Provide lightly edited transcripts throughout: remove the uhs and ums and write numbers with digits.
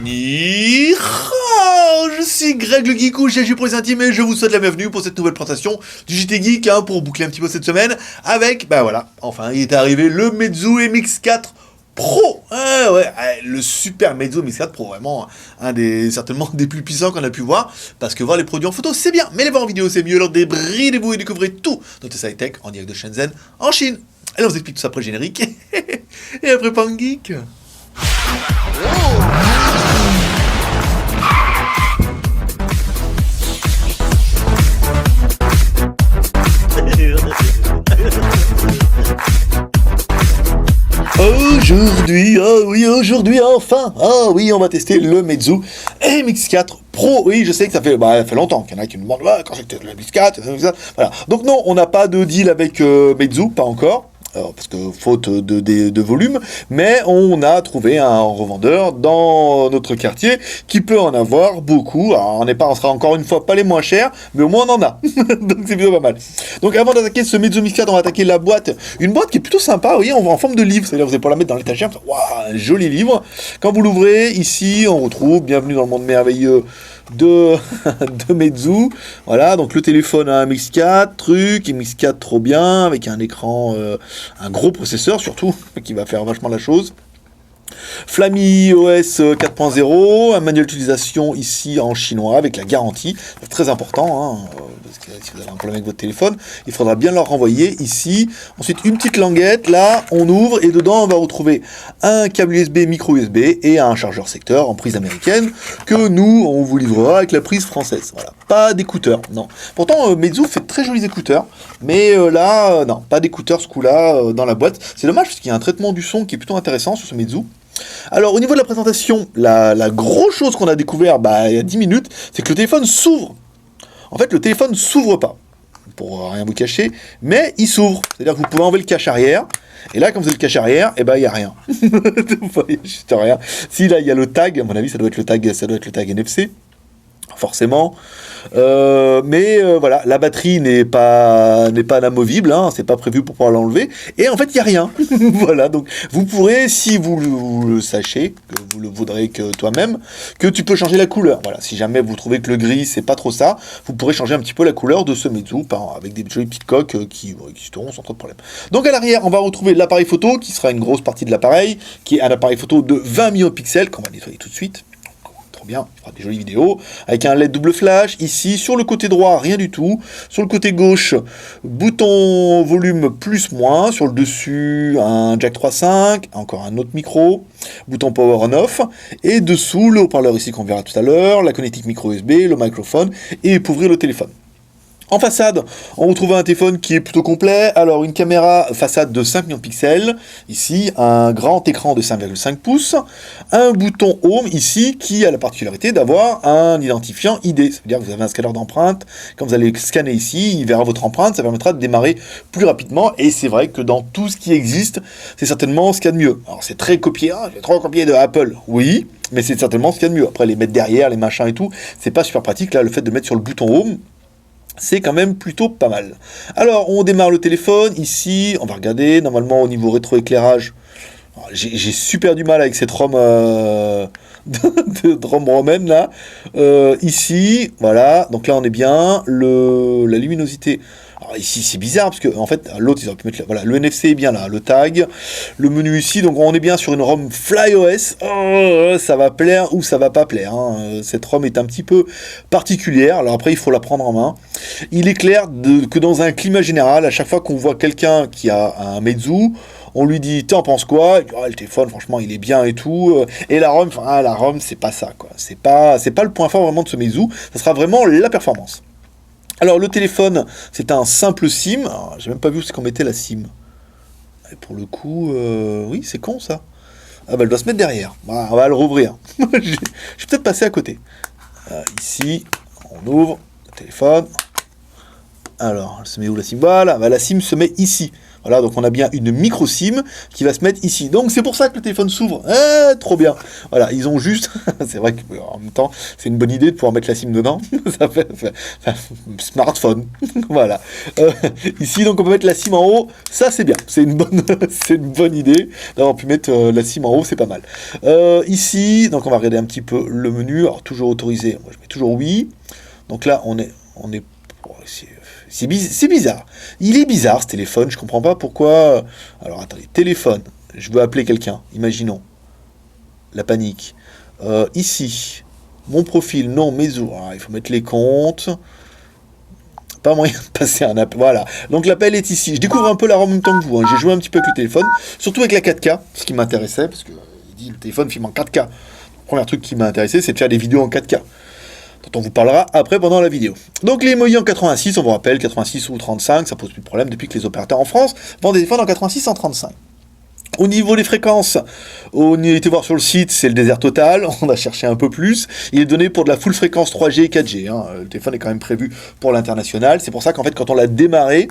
Ni hao, je suis Greg le Geekou, GG pour les intimes et je vous souhaite la bienvenue pour cette nouvelle présentation du JT Geek, pour boucler un petit peu cette semaine avec, voilà, enfin il est arrivé le Meizu MX4 Pro, le super Meizu MX4 Pro, vraiment certainement des plus puissants qu'on a pu voir, parce que voir les produits en photo c'est bien, mais les voir en vidéo c'est mieux, alors débridez-vous et découvrez tout notre site tech en direct de Shenzhen, en Chine. Allez, on vous explique tout ça après le générique, et après Pan Geek. Aujourd'hui enfin, on va tester le Meizu MX4 Pro. Oui, je sais que ça fait longtemps qu'il y en a qui me demandent quand c'était le MX4, voilà. Donc non, on n'a pas de deal avec Meizu, pas encore. Parce que faute de volume, mais on a trouvé un revendeur dans notre quartier qui peut en avoir beaucoup. Alors, on sera encore une fois pas les moins chers, mais au moins on en a. Donc c'est plutôt pas mal. Donc avant d'attaquer ce Meizu MX4, on va attaquer la boîte. Une boîte qui est plutôt sympa, on voit en forme de livre, c'est-à-dire vous allez pouvoir la mettre dans l'étagère. Un joli livre. Quand vous l'ouvrez, ici on retrouve Bienvenue dans le monde merveilleux de Meizu, voilà, donc le téléphone a un MX4, MX4 trop bien, avec un écran, un gros processeur surtout, qui va faire vachement la chose. Flammy OS 4.0, un manuel d'utilisation ici en chinois avec la garantie, c'est très important, parce que si vous avez un problème avec votre téléphone, il faudra bien leur renvoyer ici. Ensuite une petite languette, là on ouvre et dedans on va retrouver un câble USB, micro USB et un chargeur secteur en prise américaine que nous on vous livrera avec la prise française. Voilà, pas d'écouteurs, non. Pourtant Meizu fait de très jolis écouteurs, mais là non, pas d'écouteurs ce coup-là dans la boîte. C'est dommage parce qu'il y a un traitement du son qui est plutôt intéressant sur ce Meizu. Alors au niveau de la présentation, la grosse chose qu'on a découvert il y a 10 minutes, c'est que le téléphone s'ouvre. En fait le téléphone s'ouvre pas, pour rien vous cacher, mais il s'ouvre. C'est-à-dire que vous pouvez enlever le cache arrière, et là quand vous avez le cache arrière, il n'y a rien. Vous voyez juste rien. Si là il y a le tag, à mon avis ça doit être le tag NFC. Forcément, mais voilà, la batterie n'est pas inamovible, c'est pas prévu pour pouvoir l'enlever, et en fait il n'y a rien. Voilà, donc vous pourrez, si vous le sachez, que vous le voudrez que toi-même, que tu peux changer la couleur. Voilà, si jamais vous trouvez que le gris c'est pas trop ça, vous pourrez changer un petit peu la couleur de ce Meizu avec des jolies petites coques qui existeront sans trop de problème. Donc à l'arrière, on va retrouver l'appareil photo qui sera une grosse partie de l'appareil, qui est un appareil photo de 20 millions de pixels qu'on va nettoyer tout de suite. Bien, il fera des jolies vidéos avec un LED double flash. Ici sur le côté droit rien du tout, sur le côté gauche bouton volume plus moins, sur le dessus un jack 3.5, encore un autre micro, bouton power on off, et dessous le haut-parleur ici qu'on verra tout à l'heure, la connectique micro USB, le microphone, et pour ouvrir le téléphone. En façade, on retrouve un téléphone qui est plutôt complet. Alors, une caméra façade de 5 millions de pixels. Ici, un grand écran de 5,5 pouces. Un bouton Home, ici, qui a la particularité d'avoir un identifiant ID. Ça veut dire que vous avez un scanner d'empreinte. Quand vous allez scanner ici, il verra votre empreinte. Ça permettra de démarrer plus rapidement. Et c'est vrai que dans tout ce qui existe, c'est certainement ce qu'il y a de mieux. Alors, c'est très copié. J'ai trop copié de Apple. Oui, mais c'est certainement ce qu'il y a de mieux. Après, les mettre derrière, les machins et tout, c'est pas super pratique. Là, le fait de mettre sur le bouton Home, c'est quand même plutôt pas mal. Alors, on démarre le téléphone. Ici, on va regarder. Normalement, au niveau rétroéclairage, j'ai super du mal avec cette ROM de ROM romaine, là. Ici, voilà. Donc là, on est bien. La luminosité... Alors ici c'est bizarre parce que en fait l'autre ils auraient pu mettre le NFC est bien là, le tag, le menu ici, donc on est bien sur une ROM FlyOS. Ça va plaire ou ça va pas plaire, cette ROM est un petit peu particulière, alors après il faut la prendre en main. Il est clair que dans un climat général, à chaque fois qu'on voit quelqu'un qui a un Meizu, on lui dit t'en penses quoi, il dit, le téléphone franchement il est bien et tout, et la ROM c'est pas ça quoi, c'est pas le point fort vraiment de ce Meizu, ça sera vraiment la performance. Alors le téléphone, c'est un simple SIM. Alors, j'ai même pas vu où c'est qu'on mettait la SIM. Et pour le coup, oui, c'est con ça. Elle doit se mettre derrière. Voilà, on va le rouvrir. Je vais peut-être passer à côté. Ici, on ouvre le téléphone. Alors, elle se met où la SIM? Voilà, la SIM se met ici. Voilà, donc on a bien une micro SIM qui va se mettre ici. Donc c'est pour ça que le téléphone s'ouvre. Ah, trop bien. Voilà, ils ont juste... c'est vrai qu'en même temps, c'est une bonne idée de pouvoir mettre la SIM dedans. Ça fait smartphone. Voilà. Ici, donc on peut mettre la SIM en haut. Ça, c'est bien. C'est une bonne idée d'avoir pu mettre la SIM en haut. C'est pas mal. Ici, donc on va regarder un petit peu le menu. Alors, toujours autorisé. Moi, je mets toujours oui. Donc là, on est c'est bizarre. Il est bizarre ce téléphone, je comprends pas pourquoi. Alors attendez, téléphone, je veux appeler quelqu'un, imaginons. La panique. Ici, mon profil, non, Meizu. Il faut mettre les comptes. Pas moyen de passer un appel. Voilà. Donc l'appel est ici. Je découvre un peu la ROM en même temps que vous. Hein. J'ai joué un petit peu avec le téléphone, surtout avec la 4K, ce qui m'intéressait, parce que il dit le téléphone filme en 4K. Le premier truc qui m'a intéressé, c'est de faire des vidéos en 4K. Dont on vous parlera après pendant la vidéo. Donc les emojis en 86, on vous rappelle, 86 ou 35, ça pose plus de problème depuis que les opérateurs en France vendent des téléphones en 86 en 35. Au niveau des fréquences, on a été voir sur le site, c'est le désert total, on a cherché un peu plus. Il est donné pour de la full fréquence 3G et 4G. Hein. Le téléphone est quand même prévu pour l'international. C'est pour ça qu'en fait, quand on l'a démarré,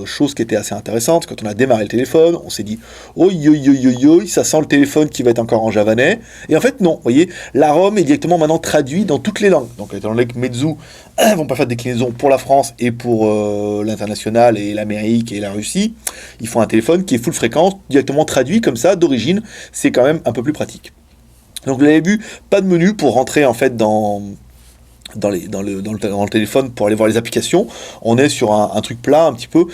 chose qui était assez intéressante, quand on a démarré le téléphone, on s'est dit oi, ça sent le téléphone qui va être encore en javanais. Et en fait, non, vous voyez, la ROM est directement maintenant traduite dans toutes les langues. Donc, étant donné que Meizu vont pas faire de déclinaison pour la France et pour l'international et l'Amérique et la Russie, ils font un téléphone qui est full fréquence, directement traduit comme ça, d'origine, c'est quand même un peu plus pratique. Donc, vous l'avez vu, pas de menu pour rentrer en fait dans le téléphone pour aller voir les applications. On est sur un truc plat un petit peu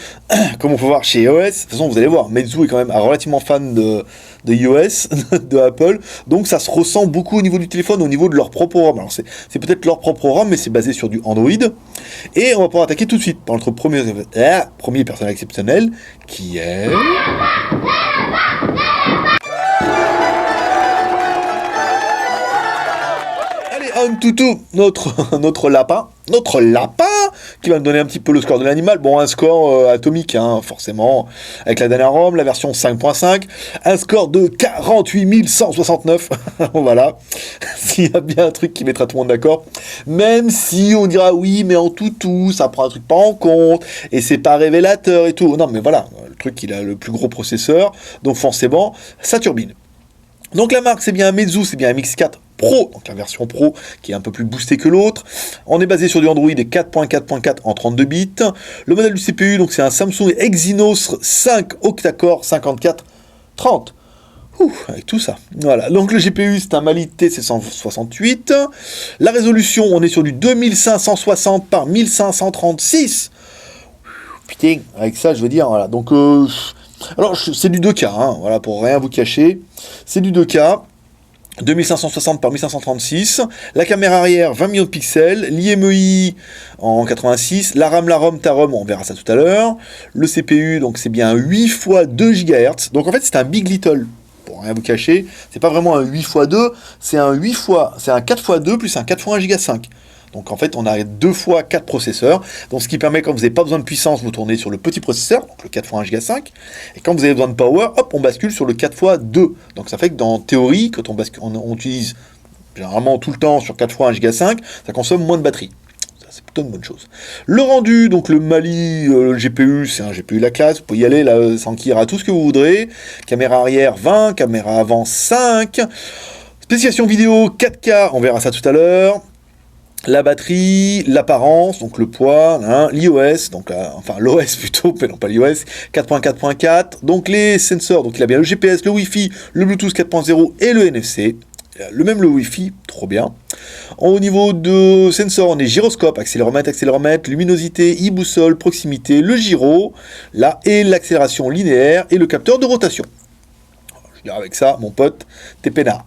comme on peut voir chez iOS. De toute façon vous allez voir, Meizu est quand même un relativement fan de iOS, de Apple, donc ça se ressent beaucoup au niveau du téléphone, au niveau de leur propre ROM. Alors c'est peut-être leur propre ROM, mais c'est basé sur du Android. Et on va pouvoir attaquer tout de suite par notre premier personnage exceptionnel qui est... Toutou, notre lapin, qui va me donner un petit peu le score de l'animal. Bon, un score atomique, hein, forcément, avec la dernière ROM, la version 5.5, un score de 48 169, voilà, s'il y a bien un truc qui mettra tout le monde d'accord, même si on dira oui, mais en toutou, ça prend un truc pas en compte, et c'est pas révélateur et tout. Non, mais voilà, le truc, il a le plus gros processeur, donc forcément, ça turbine. Donc la marque, c'est bien un Meizu, c'est bien un MX4 Pro, donc la version Pro qui est un peu plus boostée que l'autre. On est basé sur du Android 4.4.4 en 32 bits. Le modèle du CPU, donc c'est un Samsung Exynos 5 octa-core 5430. Avec tout ça. Voilà. Donc le GPU, c'est un Mali T768. La résolution, on est sur du 2560 par 1536. Putain, avec ça, je veux dire, voilà. Donc... alors, c'est du 2K, hein, voilà, pour rien vous cacher. C'est du 2K, 2560 par 1536. La caméra arrière, 20 millions de pixels. L'IMEI en 86. La RAM, ta ROM, on verra ça tout à l'heure. Le CPU, donc c'est bien 8 x 2 GHz. Donc en fait, c'est un Big Little. Pour rien vous cacher, c'est pas vraiment un 8 x 2, c'est un 4 x 2 plus un 4 x 1 Go 5. Donc en fait, on a 2 x 4 processeurs, donc ce qui permet, quand vous n'avez pas besoin de puissance, vous tournez sur le petit processeur, donc le 4 x 1 Go 5, et quand vous avez besoin de power, hop, on bascule sur le 4 x 2. Donc ça fait que dans théorie, quand on utilise généralement tout le temps sur 4 x 1 Go 5, ça consomme moins de batterie. Ça, c'est plutôt une bonne chose. Le rendu, donc le Mali, le GPU, c'est un GPU la classe, vous pouvez y aller là, sans qu'il y aura tout ce que vous voudrez. Caméra arrière 20, caméra avant 5. Spécification vidéo 4K, on verra ça tout à l'heure. La batterie, l'apparence, donc le poids, hein, l'iOS, donc enfin l'OS plutôt, mais non pas l'iOS, 4.4.4, donc les sensors, donc il a bien le GPS, le Wi-Fi, le Bluetooth 4.0 et le NFC, le Wi-Fi, trop bien. Au niveau de sensors, on est gyroscope, accéléromètre, luminosité, e-boussole, proximité, le gyro, là, et l'accélération linéaire, et le capteur de rotation. Avec ça, mon pote, t'es peinard.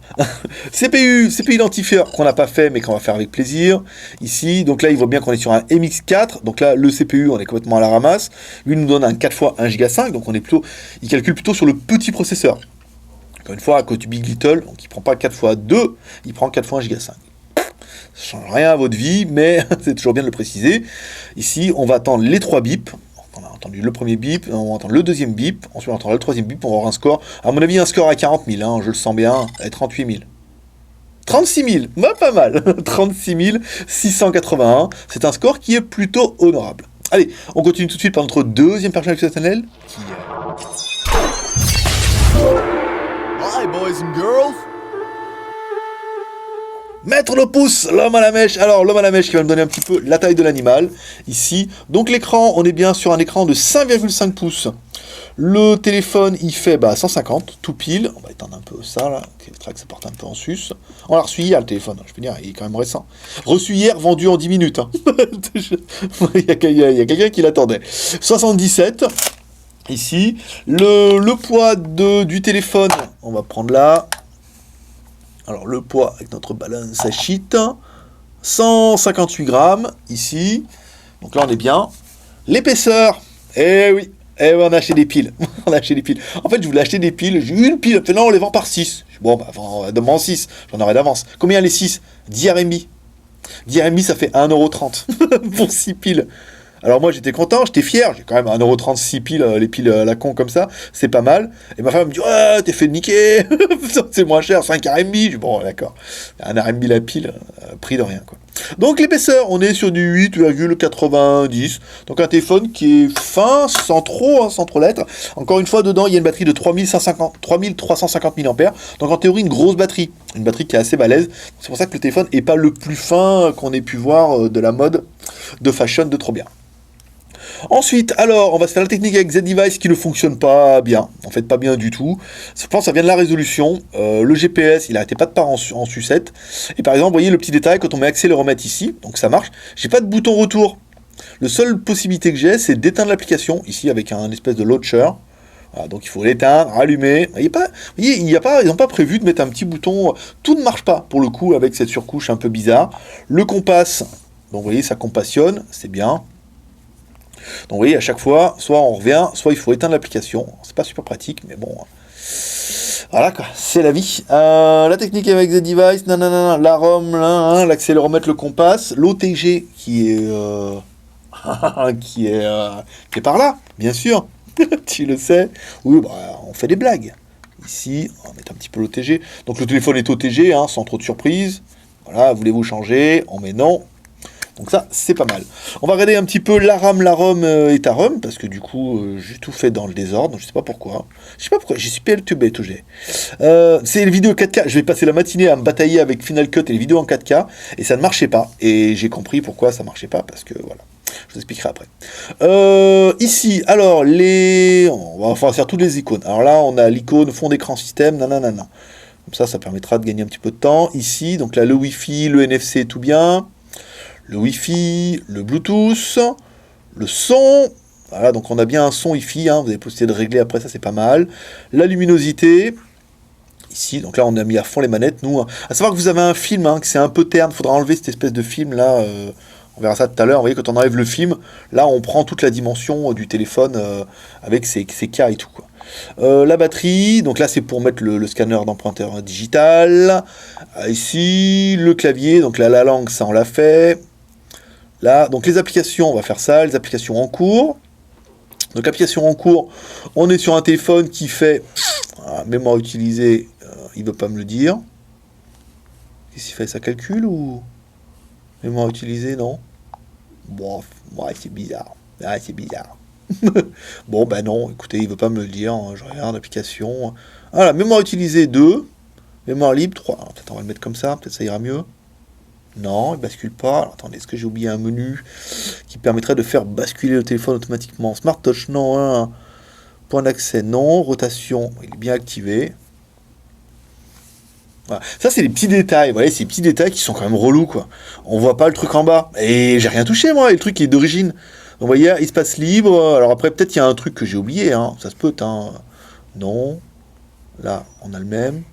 CPU identifieur qu'on n'a pas fait, mais qu'on va faire avec plaisir. Ici, donc là, il voit bien qu'on est sur un MX4. Donc là, le CPU, on est complètement à la ramasse. Lui, il nous donne un 4 x 1 Go 5. Donc il calcule plutôt sur le petit processeur. Encore une fois, à cause du Big Little, donc il prend pas 4 x 2, il prend 4 x 1 Go 5. Ça change rien à votre vie, mais c'est toujours bien de le préciser. Ici, on va attendre les 3 bips. On a entendu le premier bip, on va entendre le deuxième bip, ensuite on entend le troisième bip, on va avoir un score, à mon avis un score à 40 000, hein, je le sens bien, à 38 000. 36 000, bah, pas mal, 36 681, c'est un score qui est plutôt honorable. Allez, on continue tout de suite par notre deuxième personnage exceptionnel. Hi, boys and girls. Mettre le pouce, l'homme à la mèche. Alors, l'homme à la mèche qui va me donner un petit peu la taille de l'animal, ici. Donc, l'écran, on est bien sur un écran de 5,5 pouces. Le téléphone, il fait 150, tout pile. On va étendre un peu ça, là. Le track, ça porte un peu en sus. On l'a reçu hier, le téléphone. Je peux dire, il est quand même récent. Reçu hier, vendu en 10 minutes. Hein. Il y a quelqu'un qui l'attendait. 77, ici. Le poids du téléphone, on va prendre là. Alors, le poids avec notre balance sheet, 158 grammes, ici. Donc là, on est bien. L'épaisseur, oui, on a acheté des piles. On a acheté des piles. En fait, je voulais acheter des piles. J'ai eu une pile. Maintenant, on les vend par 6. Bon, demande 6. J'en aurai d'avance. Combien les 6 10 RMB. 10 RMB, ça fait 1,30€ pour 6 piles. Alors moi j'étais content, j'étais fier, j'ai quand même 1,36€ piles, les piles à la con comme ça, c'est pas mal. Et ma femme me dit ouais t'es fait niquer, c'est moins cher, 5 RMB. Je dis bon d'accord, 1 RMB la pile, prix de rien quoi. Donc l'épaisseur, on est sur du 8,90, donc un téléphone qui est fin, sans trop l'être. Encore une fois dedans il y a une batterie de 3350 mAh, donc en théorie une grosse batterie, une batterie qui est assez balèze. C'est pour ça que le téléphone n'est pas le plus fin qu'on ait pu voir de la mode, de fashion, de trop bien. Ensuite, alors, on va se faire la technique avec Z-Device qui ne fonctionne pas bien. En fait, pas bien du tout. Je pense que ça vient de la résolution. Le GPS, il n'arrêtait pas de part en sucette. Et par exemple, vous voyez le petit détail, quand on met accéléromètre ici, donc ça marche. J'ai pas de bouton retour. La seule possibilité que j'ai, c'est d'éteindre l'application, ici, avec un espèce de launcher. Voilà, donc il faut l'éteindre, rallumer. Vous voyez, ils n'ont pas prévu de mettre un petit bouton. Tout ne marche pas, pour le coup, avec cette surcouche un peu bizarre. Le compas, donc vous voyez, ça compassionne, c'est bien. Donc vous voyez, à chaque fois, soit on revient, soit il faut éteindre l'application. C'est pas super pratique, mais bon. Voilà quoi, c'est la vie. La technique avec Z-Device, la ROM, l'accéléromètre, le compas, l'OTG qui est qui est par là, bien sûr. Tu le sais. Oui, on fait des blagues. Ici, on va mettre un petit peu l'OTG. Donc le téléphone est OTG, sans trop de surprise. Voilà, voulez-vous changer? On met non. Donc ça, c'est pas mal. On va regarder un petit peu la RAM, la ROM et ta ROM, parce que du coup, j'ai tout fait dans le désordre, je sais pas pourquoi. J'y suis perturbé, tout j'ai. C'est les vidéos 4K, je vais passer la matinée à me batailler avec Final Cut et les vidéos en 4K, et ça ne marchait pas. Et j'ai compris pourquoi ça marchait pas, parce que voilà. Je vous expliquerai après. Ici, alors, on va faire toutes les icônes. Alors là, on a l'icône fond d'écran système, nanana. Comme ça permettra de gagner un petit peu de temps. Ici, donc là, le Wi-Fi, le NFC, tout bien. Le Wi-Fi, le Bluetooth, le son. Voilà, donc on a bien un son Wi-Fi, vous avez possibilité de régler après, ça c'est pas mal. La luminosité. Ici, donc là on a mis à fond les manettes, nous. À savoir que vous avez un film, que c'est un peu terne, il faudra enlever cette espèce de film là. On verra ça tout à l'heure. Vous voyez, quand on enlève le film, là on prend toute la dimension du téléphone avec ses cas et tout quoi. La batterie, donc là c'est pour mettre le scanner d'empreinteur digital. Ici, le clavier, donc là la langue, ça on l'a fait. Là, donc les applications, on va faire ça, les applications en cours. Donc l'application en cours, on est sur un téléphone qui fait mémoire utilisée, il ne veut pas me le dire. Qu'est-ce qu'il fait? Ça calcule ou mémoire utilisée, non? Bon, ouais, c'est bizarre. Ah, c'est bizarre. Bon, non, écoutez, il ne veut pas me le dire. Je regarde l'application. Voilà, mémoire utilisée 2. Mémoire libre 3. Alors, peut-être on va le mettre comme ça, peut-être ça ira mieux. Non, il ne bascule pas. Alors, attendez, est-ce que j'ai oublié un menu qui permettrait de faire basculer le téléphone automatiquement? Smart Touch, non. Point d'accès, non. Rotation, il est bien activé. Voilà. Ça, c'est les petits détails. Vous voyez, ces petits détails qui sont quand même relous, quoi. On voit pas le truc en bas. Et j'ai rien touché, moi. Et le truc qui est d'origine. Donc, vous voyez, espace libre. Alors après, peut-être qu'il y a un truc que j'ai oublié. Ça se peut, Non. Là, on a le même.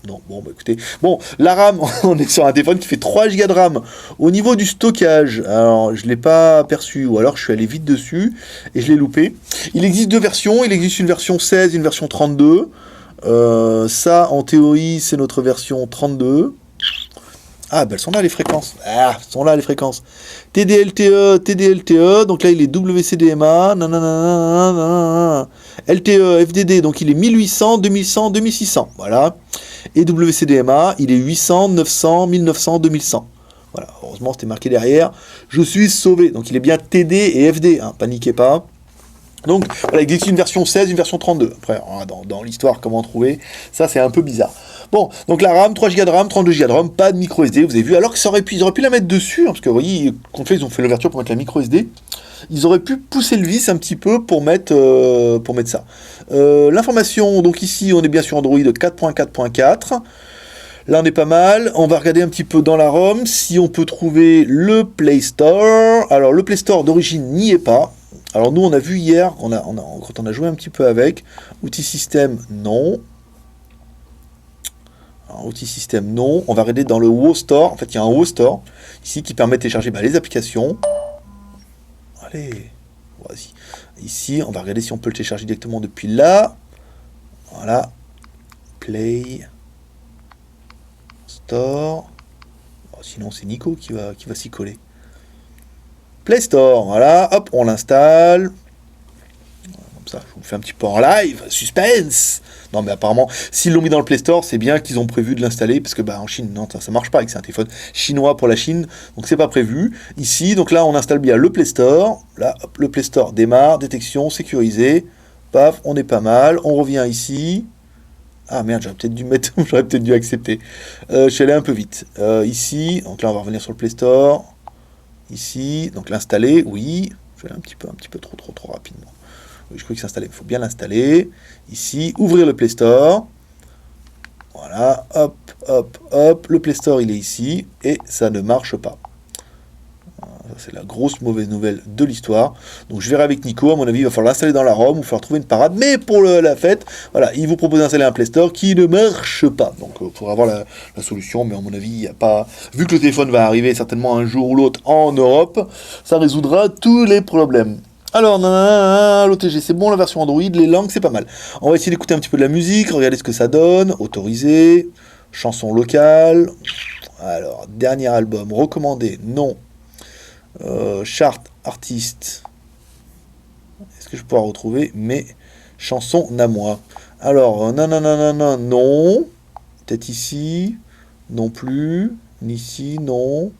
Non, bon, écoutez. Bon, la RAM, on est sur un téléphone qui fait 3 Go de RAM. Au niveau du stockage, alors, je ne l'ai pas aperçu, ou alors je suis allé vite dessus, et je l'ai loupé. Il existe 2 versions. Il existe une version 16 et une version 32. Ça, en théorie, c'est notre version 32. Ah, elles sont là les fréquences. Elles sont là les fréquences. TD-LTE, TD-LTE, donc là il est WCDMA, LTE, FDD, donc il est 1800, 2100, 2600, voilà. Et WCDMA, il est 800, 900, 1900, 2100. Voilà, heureusement c'était marqué derrière. Je suis sauvé. Donc il est bien TD et FD, hein, paniquez pas. Donc voilà, il existe une version 16, une version 32. Après, dans l'histoire, comment trouver, ça c'est un peu bizarre. Bon, donc la RAM, 3 Go de RAM, 32 Go de RAM, pas de micro SD, vous avez vu, alors qu'ils auraient pu la mettre dessus, hein, parce que vous voyez, ils ont fait l'ouverture pour mettre la micro SD, ils auraient pu pousser le vis un petit peu pour mettre ça. L'information, donc ici on est bien sur Android 4.4.4. Là, on est pas mal. On va regarder un petit peu dans la ROM si on peut trouver le Play Store. Alors, le Play Store d'origine n'y est pas. Alors, nous, on a vu hier, quand on a joué un petit peu avec. Outils système, non. Alors, outils système, non. On va regarder dans le WoW Store. En fait, il y a un WoW Store ici qui permet de télécharger les applications. Allez, vas-y. Ici, on va regarder si on peut le télécharger directement depuis là. Voilà. Play Store. Oh, sinon c'est Nico qui va s'y coller. Play Store, voilà, hop, on l'installe. Comme ça, je vous le fais un petit peu en live, suspense. Non mais apparemment, s'ils l'ont mis dans le Play Store, c'est bien qu'ils ont prévu de l'installer, parce que en Chine, non, ça marche pas avec un téléphone chinois pour la Chine, donc c'est pas prévu. Ici, donc là, on installe bien le Play Store. Là, hop, le Play Store démarre, détection, sécurisé. Paf, on est pas mal. On revient ici. Ah merde, j'aurais peut-être dû accepter. Je suis allé un peu vite. Ici, donc là on va revenir sur le Play Store. Ici, donc l'installer, oui. Je vais aller un petit peu trop rapidement. Oui, je crois qu'il s'installait. Il faut bien l'installer. Ici, ouvrir le Play Store. Voilà, hop. Le Play Store, il est ici. Et ça ne marche pas. C'est la grosse mauvaise nouvelle de l'histoire. Donc je verrai avec Nico, à mon avis, il va falloir l'installer dans la ROM, il va falloir trouver une parade. Mais pour la fête, voilà, il vous propose d'installer un Play Store qui ne marche pas. Donc il faudra avoir la solution, mais à mon avis, il n'y a pas. Vu que le téléphone va arriver certainement un jour ou l'autre en Europe, ça résoudra tous les problèmes. Alors, l'OTG, c'est bon, la version Android, les langues, c'est pas mal. On va essayer d'écouter un petit peu de la musique, regarder ce que ça donne, autoriser, chanson locale. Alors, dernier album, recommandé, non. Chart, artiste. Est-ce que je pourrais retrouver mes chansons à moi? Alors, non. Peut-être ici. Non plus. Ici, non.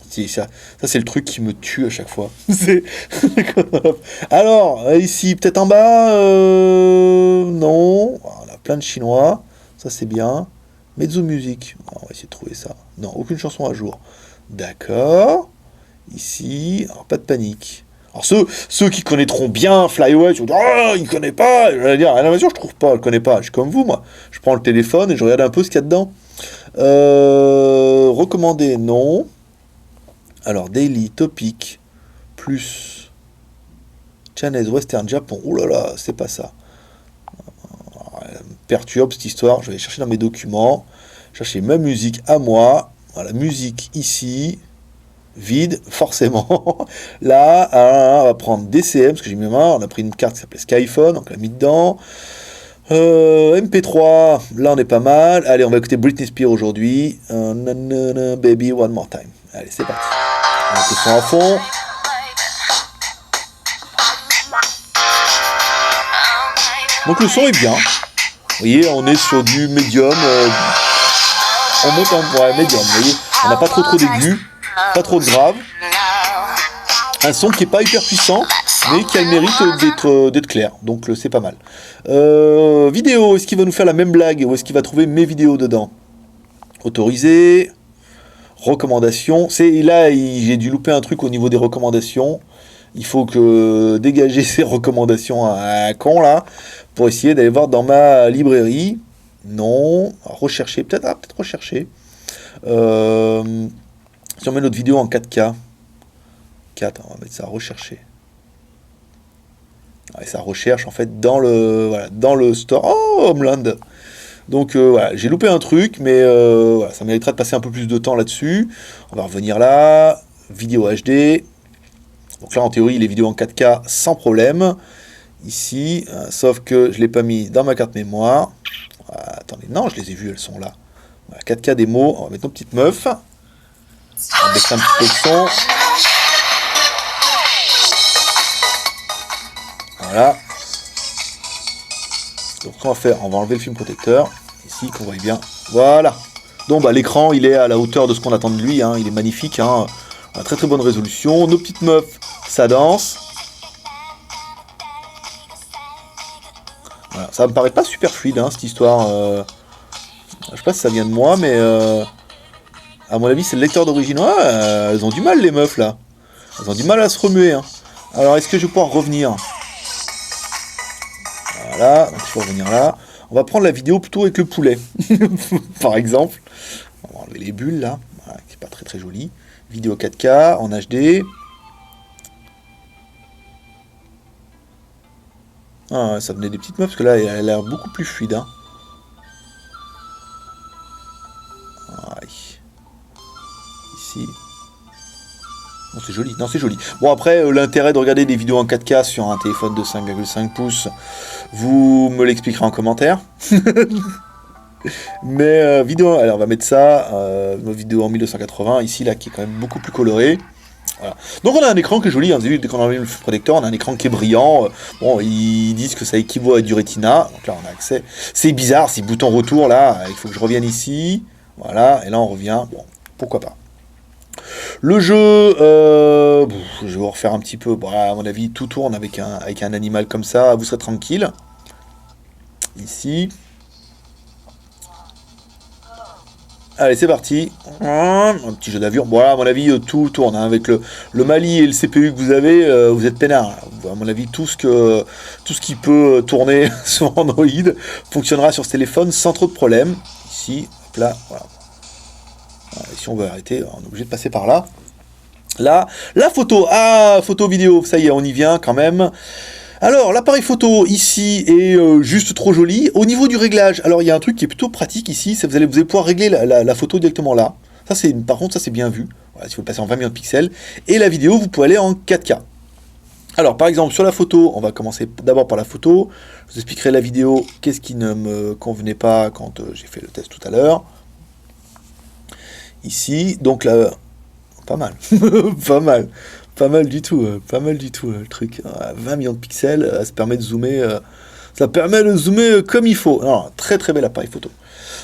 Si, ça c'est le truc qui me tue à chaque fois. Alors, ici, peut-être en bas. Non. On a plein de chinois. Ça, c'est bien. Mezzo Music. On va essayer de trouver ça. Non, aucune chanson à jour. D'accord. Ici, alors pas de panique. Alors ceux qui connaîtront bien Flyway, ils vont dire ah il connaît pas. Je vais dire à la mesure je trouve pas, je connais pas. Je suis comme vous moi. Je prends le téléphone et je regarde un peu ce qu'il y a dedans. Recommandé non. Alors daily topic plus Chinese Western Japon. Ouh là là, c'est pas ça. Elle me perturbe cette histoire. Je vais aller chercher dans mes documents, chercher ma musique à moi. Voilà, musique ici. Vide, forcément. Là, on va prendre DCM, parce que j'ai mis ma main, on a pris une carte qui s'appelait Skyphone, donc on l'a mis dedans. MP3, là on est pas mal. Allez, on va écouter Britney Spears aujourd'hui. Baby One More Time. Allez, c'est parti. On met le son à fond. Donc le son est bien. Vous voyez, on est sur du médium. On monte un médium, vous voyez. On n'a pas trop d'aigus. Pas trop de grave. Un son qui est pas hyper puissant, mais qui a le mérite d'être clair. Donc c'est pas mal. Vidéo, est-ce qu'il va nous faire la même blague ou est-ce qu'il va trouver mes vidéos dedans? Autorisé. Recommandations. Là, j'ai dû louper un truc au niveau des recommandations. Il faut que dégager ces recommandations à con là pour essayer d'aller voir dans ma librairie. Non. Rechercher, peut-être rechercher. Si on met notre vidéo en 4K, on va mettre ça à rechercher. Et ça recherche en fait dans le store. Oh, Homeland. Donc voilà, j'ai loupé un truc, mais voilà, ça mériterait de passer un peu plus de temps là-dessus. On va revenir là, vidéo HD. Donc là, en théorie, les vidéos en 4K sans problème. Ici, sauf que je ne l'ai pas mis dans ma carte mémoire. Attendez, non, je les ai vues, elles sont là. Voilà, 4K démo, on va mettre nos petites meufs. On va baisser un petit peu le son. Voilà. Donc ce qu'on va faire, on va enlever le film protecteur. Ici, qu'on voit bien. Voilà. Donc bah, l'écran, il est à la hauteur de ce qu'on attend de lui, hein. Il est magnifique, hein. Très très bonne résolution. Nos petites meufs, ça danse. Voilà. Ça me paraît pas super fluide, hein, cette histoire. Je sais pas si ça vient de moi, mais à mon avis, c'est le lecteur d'origine. Ouais, elles ont du mal, les meufs, là. Elles ont du mal à se remuer, hein. Alors, est-ce que je vais pouvoir revenir? Voilà, donc il faut revenir là. On va prendre la vidéo plutôt avec le poulet, par exemple. On va enlever les bulles, là. Voilà, qui n'est pas très très joli. Vidéo 4K en HD. Ah, ça venait des petites meufs, parce que là, elle a l'air beaucoup plus fluide, hein. Ici. Non, c'est joli. Non, c'est joli. Bon, après, l'intérêt de regarder des vidéos en 4K sur un téléphone de 5,5 pouces, vous me l'expliquerez en commentaire. Mais vidéo, alors on va mettre ça, nos vidéos en 1280, ici, là, qui est quand même beaucoup plus coloré. Voilà. Donc on a un écran qui est joli, hein. Vous avez vu, dès qu'on a mis le protecteur, on a un écran qui est brillant. Bon, ils disent que ça équivaut à du Retina, donc là on a accès. C'est bizarre, ces boutons retour, là, il faut que je revienne ici. Voilà, et là on revient, bon, pourquoi pas. Le jeu, je vais vous refaire un petit peu, bon, à mon avis, tout tourne avec un animal comme ça, vous serez tranquille. Ici. Allez, c'est parti. Un petit jeu d'avion. Voilà, à mon avis, tout tourne. Hein. Avec le Mali et le CPU que vous avez, vous êtes peinard. À mon avis, tout ce qui peut tourner sur Android fonctionnera sur ce téléphone sans trop de problèmes. Ici, hop là, voilà. Et si on veut arrêter, on est obligé de passer par là. Là, la photo. Ah, photo vidéo. Ça y est, on y vient quand même. Alors, l'appareil photo ici est juste trop joli. Au niveau du réglage, alors il y a un truc qui est plutôt pratique ici, c'est que vous allez pouvoir régler la photo directement là. Ça, par contre, ça c'est bien vu. Voilà, si vous le passez en 20 millions de pixels. Et la vidéo, vous pouvez aller en 4K. Alors, par exemple, sur la photo, on va commencer d'abord par la photo. Je vous expliquerai la vidéo, qu'est-ce qui ne me convenait pas quand j'ai fait le test tout à l'heure. Ici, donc là, pas mal, pas mal. Pas mal du tout, le truc. 20 millions de pixels, ça permet de zoomer, comme il faut. Alors, très très bel appareil photo.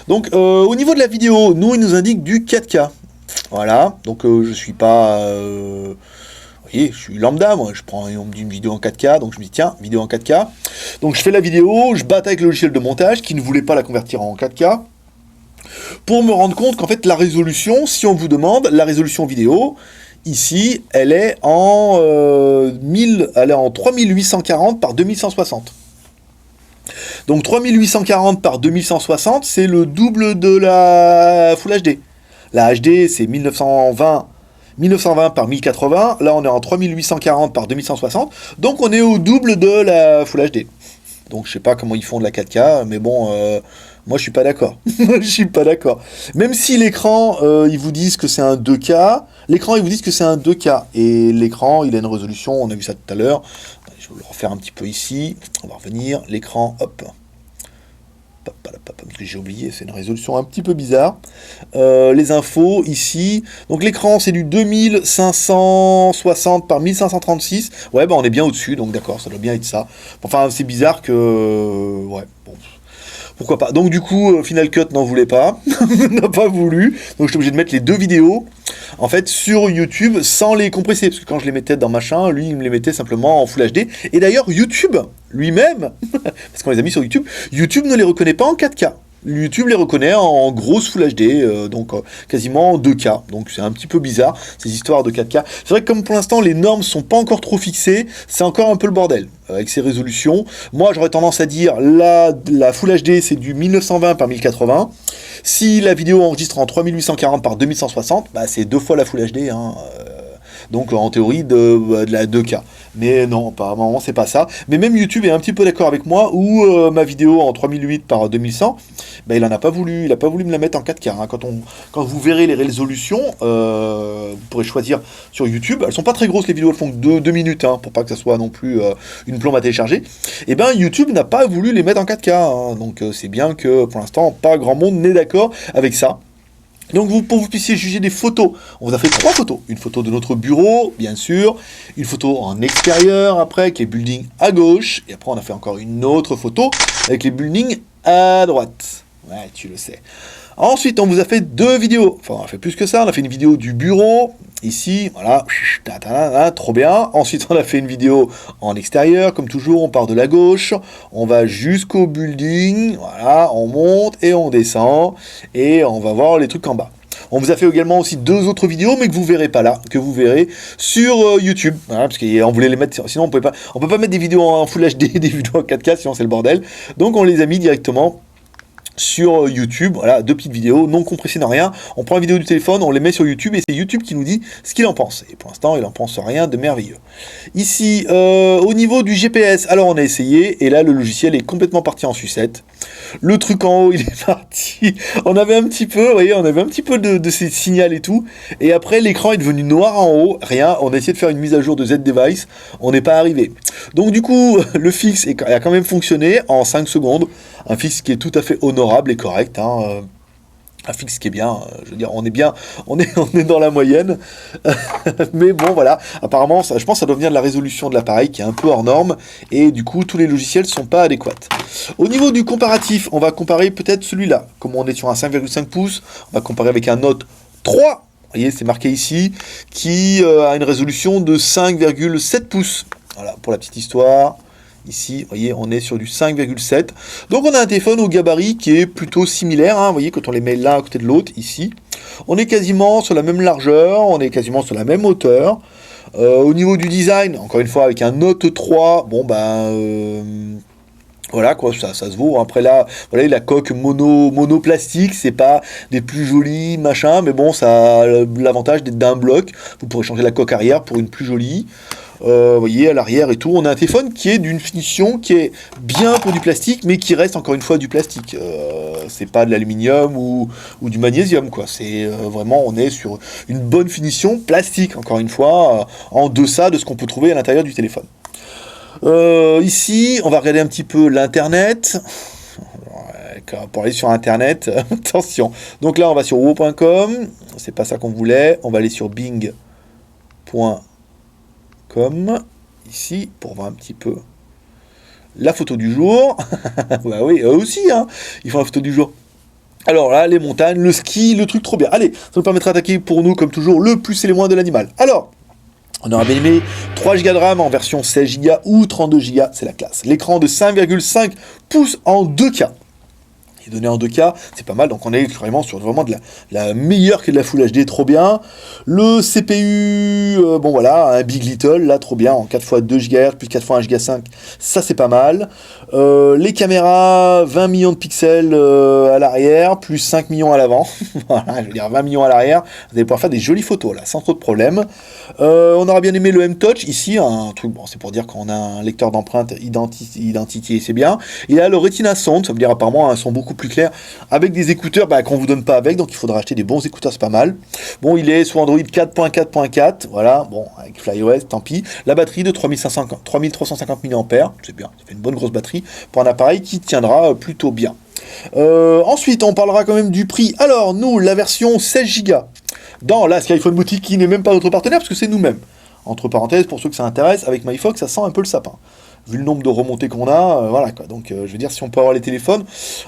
Donc, au niveau de la vidéo, nous, il nous indique du 4K. Voilà, donc je suis pas... vous voyez, je suis lambda, moi, on me dit une vidéo en 4K, donc je me dis, tiens, vidéo en 4K. Donc, je fais la vidéo, je bats avec le logiciel de montage, qui ne voulait pas la convertir en 4K, pour me rendre compte qu'en fait, la résolution, si on vous demande, la résolution vidéo... Ici, elle est en 3840 par 2160. Donc 3840 par 2160, c'est le double de la Full HD. La HD, c'est 1920 par 1080. Là, on est en 3840 par 2160. Donc, on est au double de la Full HD. Donc, je sais pas comment ils font de la 4K, mais bon... moi, je suis pas d'accord. Je suis pas d'accord. Même si l'écran, ils vous disent que c'est un 2K, l'écran, ils vous disent que c'est un 2K. Et l'écran, il a une résolution, on a vu ça tout à l'heure. Je vais le refaire un petit peu ici. On va revenir. L'écran, hop. J'ai oublié, c'est une résolution un petit peu bizarre. Les infos, ici. Donc, l'écran, c'est du 2560 par 1536. Ouais, bah, on est bien au-dessus, donc d'accord, ça doit bien être ça. Enfin, c'est bizarre que... ouais, bon... Pourquoi pas. Donc du coup, Final Cut n'en voulait pas, n'a pas voulu. Donc j'étais obligé de mettre les deux vidéos, en fait, sur YouTube sans les compresser. Parce que quand je les mettais dans machin, lui, il me les mettait simplement en Full HD. Et d'ailleurs, YouTube, lui-même, parce qu'on les a mis sur YouTube, YouTube ne les reconnaît pas en 4K. YouTube les reconnaît en grosse Full HD, donc quasiment en 2K. Donc c'est un petit peu bizarre, ces histoires de 4K. C'est vrai que comme pour l'instant les normes sont pas encore trop fixées, c'est encore un peu le bordel avec ces résolutions. Moi j'aurais tendance à dire la Full HD c'est du 1920 par 1080. Si la vidéo enregistre en 3840 par 2160, bah, c'est 2 fois la Full HD, hein, donc en théorie de la 2K. Mais non, apparemment c'est pas ça. Mais même YouTube est un petit peu d'accord avec moi, où ma vidéo en 3008 par 2100, bah, il en a pas voulu, il a pas voulu me la mettre en 4K. Hein. Quand vous verrez les résolutions, vous pourrez choisir sur YouTube. Elles sont pas très grosses, les vidéos, elles font que 2 minutes, hein, pour pas que ça soit non plus une plombe à télécharger. Et ben YouTube n'a pas voulu les mettre en 4K. Hein. Donc c'est bien que pour l'instant, pas grand monde n'est d'accord avec ça. Donc pour que vous puissiez juger des photos, on vous a fait 3 photos. Une photo de notre bureau, bien sûr, une photo en extérieur après, avec les buildings à gauche, et après on a fait encore une autre photo avec les buildings à droite. Ouais, tu le sais. Ensuite, on vous a fait 2 vidéos. Enfin, on a fait plus que ça. On a fait une vidéo du bureau. Ici, voilà, trop bien. Ensuite, on a fait une vidéo en extérieur. Comme toujours, on part de la gauche. On va jusqu'au building. Voilà, on monte et on descend. Et on va voir les trucs en bas. On vous a fait également aussi 2 autres vidéos, mais que vous verrez pas là, que vous verrez sur YouTube. Voilà, parce qu'on voulait les mettre, sinon on peut pas mettre des vidéos en Full HD, des vidéos en 4K, sinon c'est le bordel. Donc on les a mis directement sur YouTube, voilà, 2 petites vidéos, non compressées, non rien. On prend la vidéo du téléphone, on les met sur YouTube et c'est YouTube qui nous dit ce qu'il en pense. Et pour l'instant, il en pense rien de merveilleux. Ici, au niveau du GPS, alors on a essayé et là le logiciel est complètement parti en sucette. Le truc en haut, il est parti. On avait un petit peu, vous voyez, on avait un petit peu de ces signaux et tout. Et après, l'écran est devenu noir en haut. Rien. On a essayé de faire une mise à jour de Z-Device. On n'est pas arrivé. Donc, du coup, le fixe a quand même fonctionné en 5 secondes. Un fixe qui est tout à fait honorable et correct. Hein. Un fixe qui est bien, je veux dire, on est bien, on est dans la moyenne, mais bon voilà, apparemment, je pense que ça doit venir de la résolution de l'appareil qui est un peu hors norme, et du coup, tous les logiciels sont pas adéquats. Au niveau du comparatif, on va comparer peut-être celui-là, comme on est sur un 5,5 pouces, on va comparer avec un Note 3, vous voyez, c'est marqué ici, qui a une résolution de 5,7 pouces, voilà, pour la petite histoire. Ici, vous voyez, on est sur du 5,7. Donc, on a un téléphone au gabarit qui est plutôt similaire. Hein, vous voyez, quand on les met l'un à côté de l'autre, ici. On est quasiment sur la même largeur, on est quasiment sur la même hauteur. Au niveau du design, encore une fois, avec un Note 3, bon, voilà quoi, ça se vaut. Après là, voilà, la coque monoplastique, c'est pas des plus jolies, machin, mais bon, ça a l'avantage d'être d'un bloc. Vous pourrez changer la coque arrière pour une plus jolie. Vous voyez, à l'arrière et tout, on a un téléphone qui est d'une finition qui est bien pour du plastique, mais qui reste encore une fois du plastique. C'est pas de l'aluminium ou du magnésium, quoi. C'est vraiment, on est sur une bonne finition plastique, encore une fois, en deçà de ce qu'on peut trouver à l'intérieur du téléphone. Ici, on va regarder un petit peu l'internet. Pour aller sur internet, attention. Donc là, on va sur wo.com, c'est pas ça qu'on voulait. On va aller sur bing.com, ici, pour voir un petit peu la photo du jour. Bah oui, eux aussi, hein, ils font la photo du jour. Alors là, les montagnes, le ski, le truc trop bien. Allez, ça nous permettra d'attaquer pour nous, comme toujours, le plus et les moins de l'animal. Alors, on aurait bien aimé 3 Go de RAM en version 16 Go ou 32 Go, c'est la classe. L'écran de 5,5 pouces en 2K. Et donné en 2K, c'est pas mal, donc on est vraiment sur vraiment de la meilleure que de la Full HD, trop bien. Le CPU, bon voilà, un Big Little, là trop bien, en 4x2 GHz, plus 4x1 Go5, ça c'est pas mal. Les caméras, 20 millions de pixels à l'arrière, plus 5 millions à l'avant. Voilà, je veux dire 20 millions à l'arrière, vous allez pouvoir faire des jolies photos là, sans trop de problème. On aura bien aimé le M-Touch, ici, un truc, bon c'est pour dire qu'on a un lecteur d'empreinte identité, c'est bien. Il a le Retina Sound, ça veut dire apparemment un son beaucoup plus clair, avec des écouteurs qu'on vous donne pas avec, donc il faudra acheter des bons écouteurs, c'est pas mal. Bon, il est sous Android 4.4.4, voilà, bon, avec FlyOS, tant pis. La batterie de 3350 mAh, c'est bien, ça fait une bonne grosse batterie pour un appareil qui tiendra plutôt bien. Ensuite, on parlera quand même du prix. Alors, nous, la version 16 Go, dans la Skyphone Boutique, qui n'est même pas notre partenaire, parce que c'est nous-mêmes. Entre parenthèses, pour ceux que ça intéresse, avec MyFox, ça sent un peu le sapin. Vu le nombre de remontées qu'on a, voilà quoi. Donc, je veux dire, si on peut avoir les téléphones,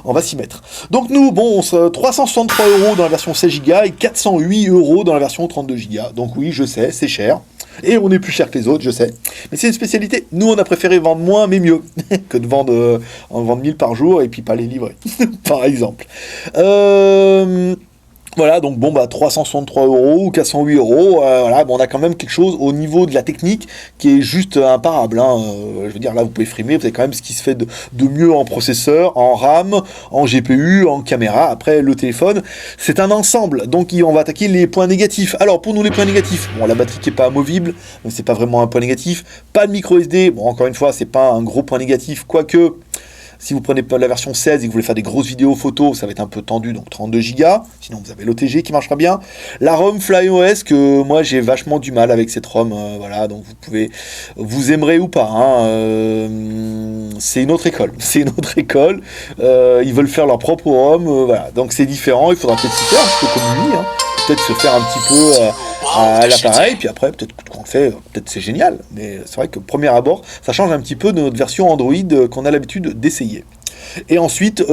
on va s'y mettre. Donc, nous, bon, on se 363 € dans la version 16 Go et 408 € dans la version 32 Go. Donc, oui, je sais, c'est cher. Et on est plus cher que les autres, je sais. Mais c'est une spécialité. Nous, on a préféré vendre moins, mais mieux. Que de vendre, en vendre 1000 par jour et puis pas les livrer. Par exemple. Voilà, donc bon, 363 € ou 408 €, voilà, bon, on a quand même quelque chose au niveau de la technique qui est juste imparable. Hein. Je veux dire, là, vous pouvez frimer, vous avez quand même ce qui se fait de mieux en processeur, en RAM, en GPU, en caméra. Après, le téléphone, c'est un ensemble. Donc, on va attaquer les points négatifs. Alors, pour nous, les points négatifs, bon, la batterie qui n'est pas amovible, mais c'est pas vraiment un point négatif. Pas de micro SD, bon, encore une fois, c'est pas un gros point négatif, quoique. Si vous prenez pas la version 16 et que vous voulez faire des grosses vidéos photos, ça va être un peu tendu, donc 32 Go. Sinon, vous avez l'OTG qui marchera bien. La ROM FlyOS, que moi, j'ai vachement du mal avec cette ROM. Voilà, donc vous pouvez... Vous aimerez ou pas. Hein, c'est une autre école. C'est une autre école. Ils veulent faire leur propre ROM. Voilà, donc c'est différent. Il faudra peut-être s'y faire, un petit peu comme lui. Hein. Peut-être se faire un petit peu à l'appareil, puis après, peut-être qu'on le fait, peut-être c'est génial. Mais c'est vrai que premier abord, ça change un petit peu de notre version Android qu'on a l'habitude d'essayer. Et ensuite,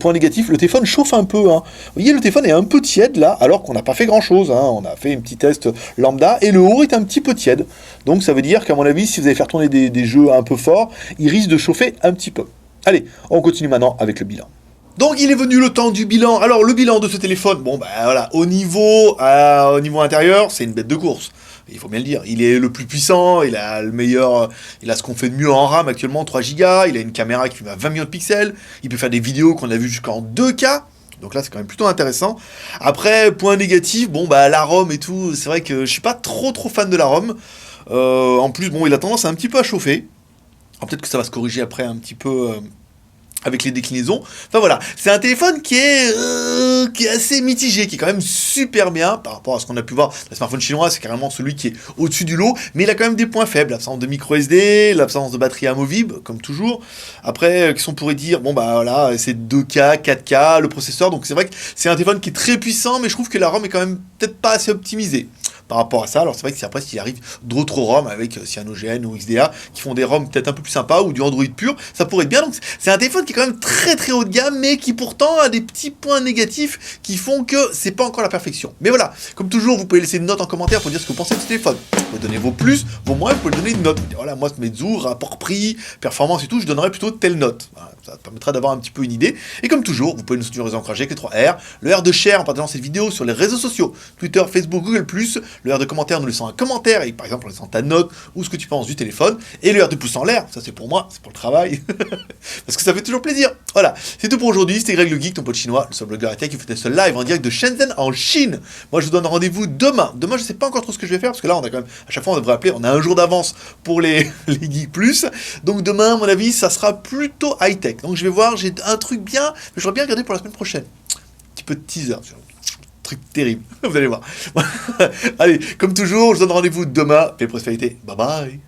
point négatif, le téléphone chauffe un peu. Hein. Vous voyez, le téléphone est un peu tiède là, alors qu'on n'a pas fait grand-chose. Hein. On a fait un petit test lambda, et le haut est un petit peu tiède. Donc ça veut dire qu'à mon avis, si vous allez faire tourner des jeux un peu forts, il risque de chauffer un petit peu. Allez, on continue maintenant avec le bilan. Donc il est venu le temps du bilan. Alors le bilan de ce téléphone, bon ben voilà, au niveau intérieur, c'est une bête de course. Il faut bien le dire, il est le plus puissant, il a le meilleur, il a ce qu'on fait de mieux en RAM actuellement, 3 Go, il a une caméra qui filme à 20 millions de pixels, il peut faire des vidéos qu'on a vues jusqu'en 2K. Donc là, c'est quand même plutôt intéressant. Après, point négatif, bon bah la ROM et tout, c'est vrai que je suis pas trop fan de la ROM. En plus, bon, il a tendance un petit peu à chauffer. Alors, peut-être que ça va se corriger après un petit peu avec les déclinaisons. Enfin voilà, c'est un téléphone qui est assez mitigé, qui est quand même super bien par rapport à ce qu'on a pu voir. Le smartphone chinois, c'est carrément celui qui est au-dessus du lot, mais il a quand même des points faibles. L'absence de micro SD, l'absence de batterie amovible, comme toujours. Après, qu'est-ce qu'on pourrait dire? Bon bah voilà, c'est 2K, 4K, le processeur, donc c'est vrai que c'est un téléphone qui est très puissant, mais je trouve que la ROM est quand même peut-être pas assez optimisée par rapport à ça. Alors c'est vrai que c'est après s'il arrive d'autres ROM avec CyanogenMod ou XDA qui font des ROM peut-être un peu plus sympas ou du Android pur, ça pourrait être bien. Donc c'est un téléphone qui est quand même très haut de gamme, mais qui pourtant a des petits points négatifs qui font que c'est pas encore la perfection. Mais voilà, comme toujours, vous pouvez laisser une note en commentaire pour dire ce que vous pensez de ce téléphone. Vous pouvez donner vos plus, vos moins, vous pouvez donner une note. Vous pouvez dire, voilà, moi ce Meizu, rapport prix, performance et tout, je donnerais plutôt telle note. Voilà, ça permettra d'avoir un petit peu une idée. Et comme toujours, vous pouvez nous soutenir et encourager avec les 3 R. Le R de share en partageant cette vidéo sur les réseaux sociaux, Twitter, Facebook, Google+, le R de commentaire, nous laissant un commentaire, et par exemple en laissant ta note ou ce que tu penses du téléphone, et le R de pouce en l'air, ça c'est pour moi, c'est pour le travail, parce que ça fait toujours plaisir. Voilà, c'est tout pour aujourd'hui, c'était Greg le Geek, ton pote chinois, le seul blogueur tech qui fait ce live en direct de Shenzhen en Chine. Moi je vous donne rendez-vous demain. Demain je sais pas encore trop ce que je vais faire, parce que là on a quand même, à chaque fois on devrait appeler, on a un jour d'avance pour les Geeks Plus, donc demain à mon avis ça sera plutôt high-tech. Donc je vais voir, j'ai un truc bien, mais j'aurais bien regardé pour la semaine prochaine. Un petit peu de teaser, truc terrible, vous allez voir. Allez, comme toujours, je vous donne rendez-vous demain, paix et prospérité, bye bye.